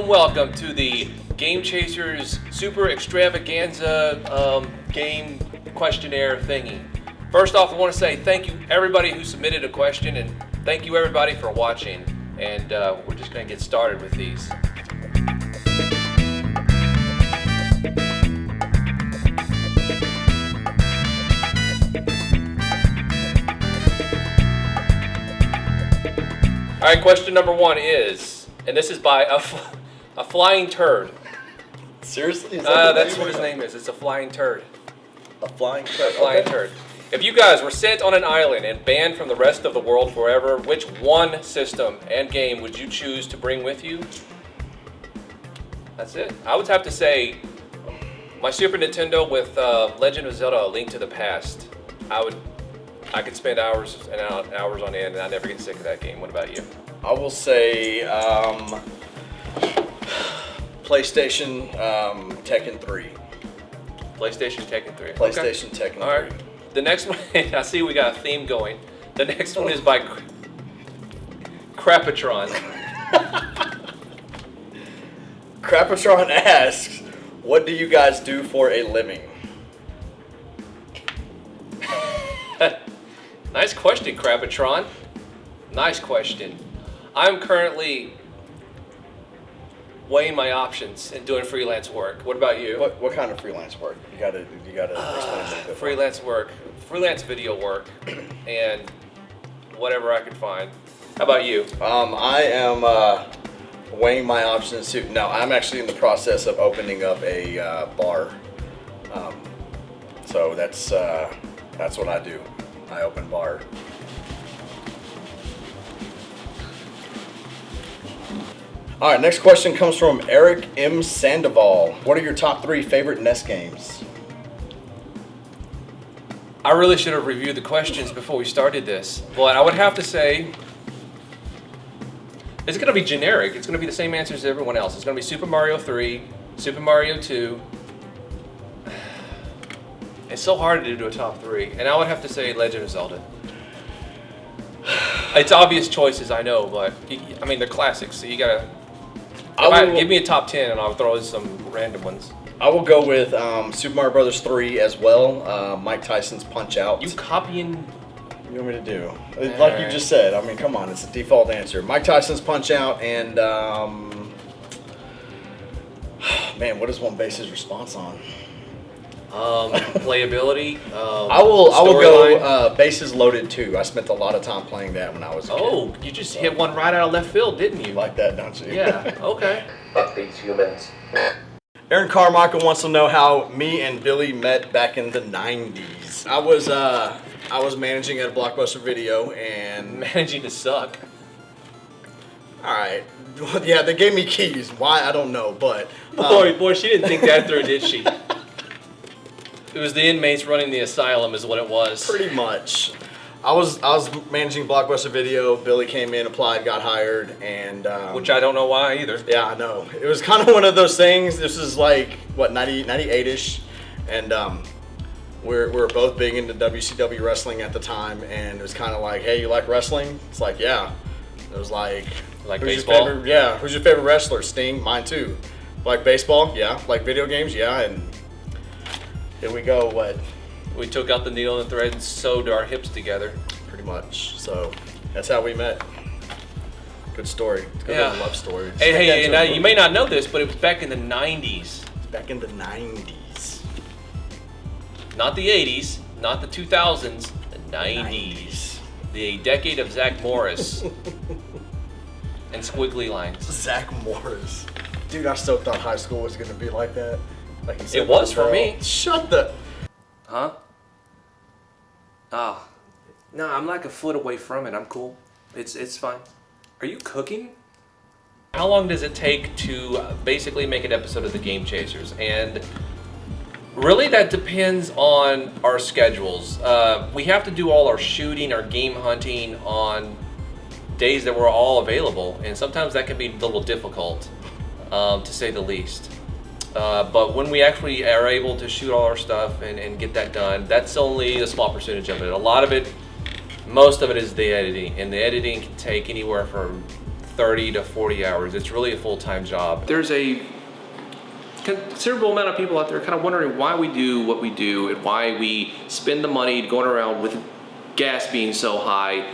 Welcome to the Game Chasers Super Extravaganza game questionnaire thingy. First off, I want to say thank you everybody who submitted a question, and thank you everybody for watching. And we're just going to get started with these. All right, question number one is, and this is by a flying turd. Seriously? That's what his name is. It's a flying turd. A flying turd? A flying turd. If you guys were sent on an island and banned from the rest of the world forever, which one system and game would you choose to bring with you? That's it. I would have to say my Super Nintendo with Legend of Zelda: A Link to the Past. I could spend hours and hours on end, and I never get sick of that game. What about you? I will say PlayStation Tekken 3. PlayStation Tekken 3. PlayStation Tekken 3. All right. The next one, I see we got a theme going. The next one is by Crapatron. Crapatron asks, what do you guys do for a living? Nice question, Crapatron. Nice question. I'm currently weighing my options and doing freelance work. What about you? What kind of freelance work? You gotta explain a little bit. Freelance video work, and whatever I could find. How about you? I am weighing my options too. No, I'm actually in the process of opening up a bar. So that's what I do. I open bar. All right, next question comes from Eric M. Sandoval. What are your top 3 favorite NES games? I really should have reviewed the questions before we started this, but I would have to say it's going to be generic. It's going to be the same answers as everyone else. It's going to be Super Mario 3, Super Mario 2. It's so hard to do a top 3, and I would have to say Legend of Zelda. It's obvious choices, I know, but I mean they're classics, so you gotta. Give me a top 10, and I'll throw in some random ones. I will go with Super Mario Brothers 3 as well. Mike Tyson's Punch Out. You copying? What do you want me to do? Like you just said. I mean, come on, it's a default answer. Mike Tyson's Punch Out, and man, what is one base his response on? Playability. I will go Bases Loaded 2. I spent a lot of time playing that when I was a kid. Oh, you just hit one right out of left field, didn't you? You like that, don't you? Yeah, okay. Fuck these humans. Aaron Carmichael wants to know how me and Billy met back in the 90s. I was managing at a Blockbuster Video and... Managing to suck. Alright. Yeah, they gave me keys. Why, I don't know, but... Boy, she didn't think that through, did she? It was the inmates running the asylum is what it was. Pretty much. I was managing Blockbuster Video. Billy came in, applied, got hired, and... which I don't know why either. Yeah, I know. It was kind of one of those things. This is like, what, 98-ish? And we were both big into WCW wrestling at the time, and it was kind of like, hey, you like wrestling? It's like, yeah. It was like... Like who's baseball? Who's your favorite wrestler? Sting? Mine too. Like baseball? Yeah. Like video games? Yeah. And... here we go, what? We took out the needle and the thread and sewed our hips together. Pretty much. So, that's how we met. Good story. It's a good little love story. Hey, now you may not know this, but it was back in the 90s. Back in the 90s. Not the 80s, not the 2000s, the 90s. The decade of Zach Morris and squiggly lines. Zach Morris. Dude, I so thought high school was going to be like that. Like it was for me. Shut the... Huh? Oh. No, I'm like a foot away from it. I'm cool. It's fine. Are you cooking? How long does it take to basically make an episode of the Game Chasers? And really that depends on our schedules. We have to do all our shooting, our game hunting on days that we're all available, and sometimes that can be a little difficult, to say the least. But when we actually are able to shoot all our stuff and get that done, that's only a small percentage of it. A lot of it, most of it is the editing, and the editing can take anywhere from 30 to 40 hours. It's really a full-time job. There's a considerable amount of people out there kind of wondering why we do what we do and why we spend the money going around with gas being so high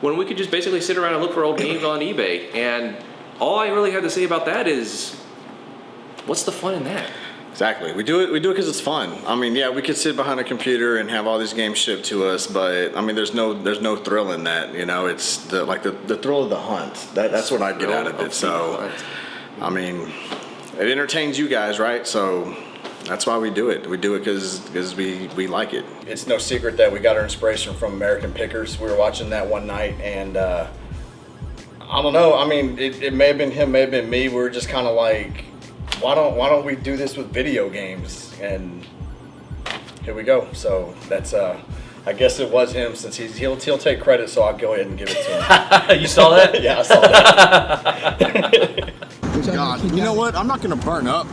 when we could just basically sit around and look for old games on eBay. And all I really have to say about that is, what's the fun in that? Exactly. We do it because it's fun. I mean, yeah, we could sit behind a computer and have all these games shipped to us, but I mean, there's no thrill in that. You know, it's the thrill of the hunt. That's what I get out of it. So, I mean, it entertains you guys, right? So that's why we do it. We do it because we like it. It's no secret that we got our inspiration from American Pickers. We were watching that one night, and I don't know. I mean, it may have been him, may have been me. We were just kind of like, why don't we do this with video games? And here we go. So that's I guess it was him, since he'll take credit. So I'll go ahead and give it to him. You saw that? Yeah, I saw that. God, you know what? I'm not gonna burn up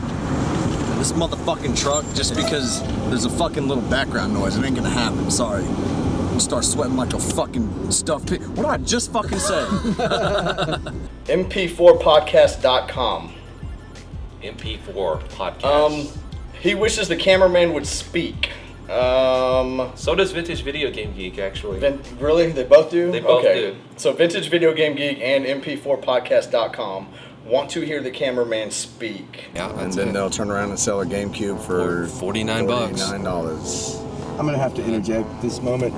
this motherfucking truck just because there's a fucking little background noise. It ain't gonna happen. Sorry. I'm start sweating like a fucking stuffed pig. What did I just fucking say? MP4podcast.com. MP4 podcast. He wishes the cameraman would speak. So does Vintage Video Game Geek, actually. Really? They both do? They both do. So Vintage Video Game Geek and MP4podcast.com want to hear the cameraman speak. Yeah, and then they'll turn around and sell a GameCube for $49. $49. I'm gonna have to interject this moment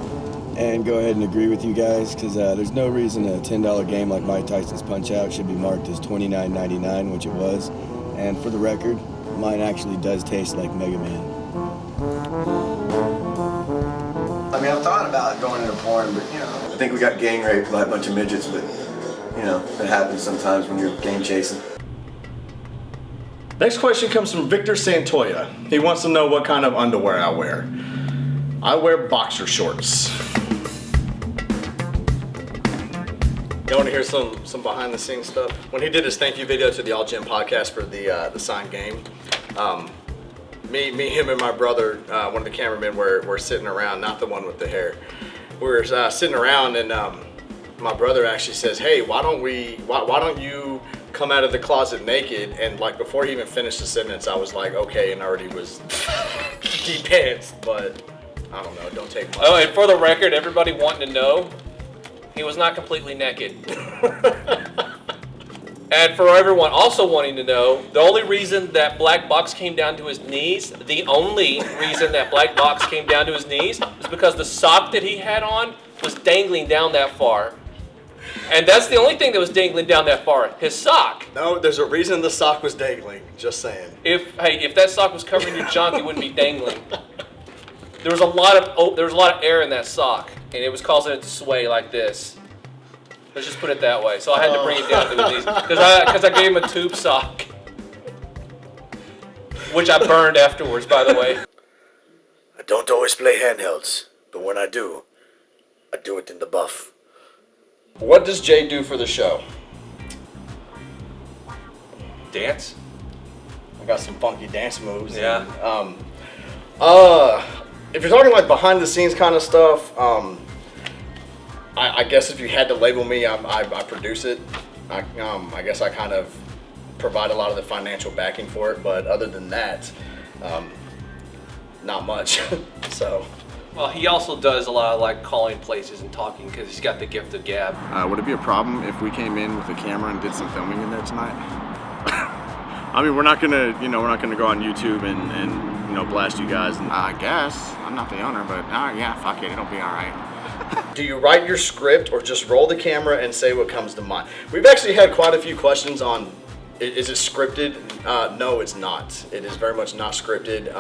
and go ahead and agree with you guys, because there's no reason a $10 game like Mike Tyson's Punch-Out should be marked as $29.99, which it was. And for the record, mine actually does taste like Mega Man. I mean, I've thought about going into porn, but, you know, I think we got gang raped by a bunch of midgets, but, you know, it happens sometimes when you're game chasing. Next question comes from Victor Santoya. He wants to know what kind of underwear I wear. I wear boxer shorts. You want to hear some behind the scenes stuff? When he did his thank you video to the All Gym podcast for the signed game, me, him, and my brother, one of the cameramen, were sitting around, not the one with the hair. We were sitting around, and my brother actually says, "Hey, why don't you come out of the closet naked?" And like before he even finished the sentence, I was like, okay, and already was deep pants, but I don't know. Don't take much. Oh, and for the record, everybody wanting to know, he was not completely naked. And for everyone also wanting to know, the only reason that Black Box came down to his knees, is because the sock that he had on was dangling down that far. And that's the only thing that was dangling down that far, his sock. No, there's a reason the sock was dangling. Just saying. If that sock was covering your junk, it wouldn't be dangling. There was a lot of air in that sock, and it was causing it to sway like this. Let's just put it that way. So I had to bring it down to his knees because I gave him a tube sock, which I burned afterwards, by the way. I don't always play handhelds, but when I do it in the buff. What does Jay do for the show? Dance? I got some funky dance moves. Yeah. And, if you're talking like behind the scenes kind of stuff, I guess if you had to label me, I produce it. I guess I kind of provide a lot of the financial backing for it, but other than that, not much. So. Well, he also does a lot of like calling places and talking because he's got the gift of gab. Would it be a problem if we came in with a camera and did some filming in there tonight? I mean, we're not gonna go on YouTube and blast you guys. And I guess I'm not the owner, but yeah, fuck it, it'll be all right. Do you write your script or just roll the camera and say what comes to mind? We've actually had quite a few questions on, is it scripted? No, it's not. It is very much not scripted.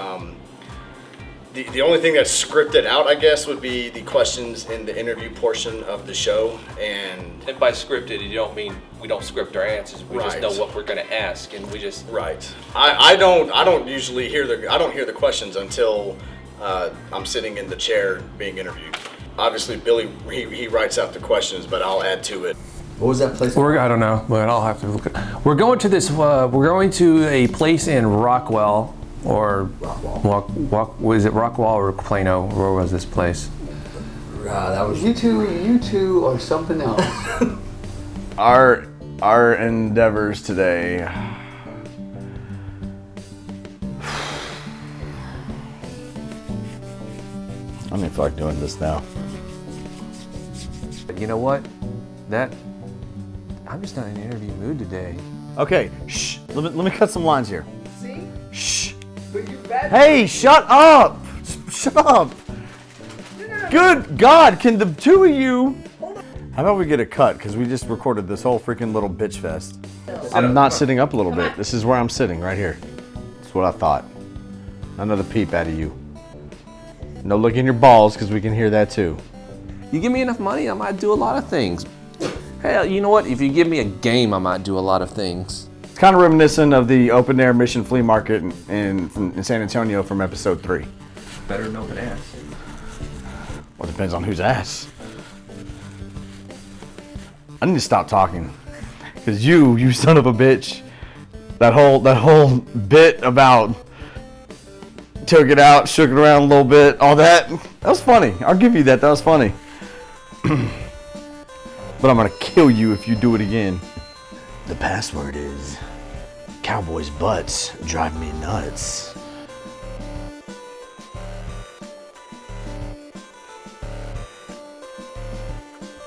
The only thing that's scripted out, I guess, would be the questions in the interview portion of the show. And by scripted, you don't mean we don't script our answers. We just Right. know what we're going to ask, and we just right. I don't usually hear the questions until I'm sitting in the chair being interviewed. Obviously, Billy he writes out the questions, but I'll add to it. What was that place? I don't know, but I'll have to look at. We're going to this. We're going to a place in Rockwell, or was it Rockwell or Plano? Where was this place? That was you two, or something else. Our endeavors today. I don't even feel like doing this now. But you know what? I'm just not in an interview mood today. Okay, shh. Let me cut some lines here. See? Shh. But you bad. Hey, shut up! Shut up! Good God, can the two of you... How about we get a cut, because we just recorded this whole freaking little bitch fest. I'm not sitting up a little bit. This is where I'm sitting, right here. That's what I thought. Another peep out of you. No look in your balls, because we can hear that too. You give me enough money, I might do a lot of things. Hell, you know what? If you give me a game, I might do a lot of things. It's kind of reminiscent of the open air mission flea market in San Antonio from episode 3. Better than open ass. Well, it depends on whose ass. I need to stop talking, because you son of a bitch, that whole bit about took it out, shook it around a little bit, all that was funny. I'll give you that. That was funny. But I'm gonna kill you if you do it again. The password is cowboys' butts drive me nuts.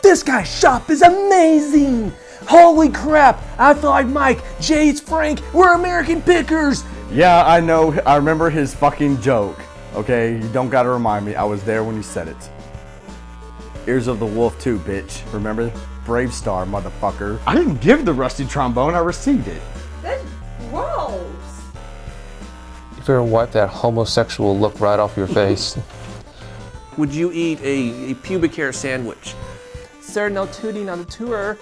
This guy's shop is amazing! Holy crap! I feel like Mike, Jade's Frank, we're American pickers! Yeah, I know. I remember his fucking joke. Okay, you don't gotta remind me. I was there when you said it. Ears of the Wolf too, bitch. Remember? Brave Star, motherfucker. I didn't give the rusty trombone. I received it. That's gross. You better wipe that homosexual look right off your face. Would you eat a pubic hair sandwich? Sir, no tooting on the tour.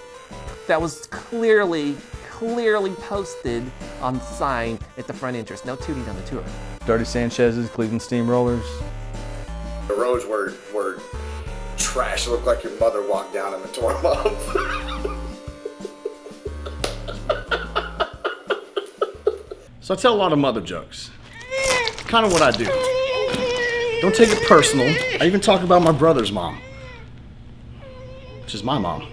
That was clearly posted on the sign at the front entrance. No tooting on the tour. Dirty Sanchez's, Cleveland Steamrollers. The roads were trash. It looked like your mother walked down them and tore them up. So I tell a lot of mother jokes. Kind of what I do. Don't take it personal. I even talk about my brother's mom, which is my mom.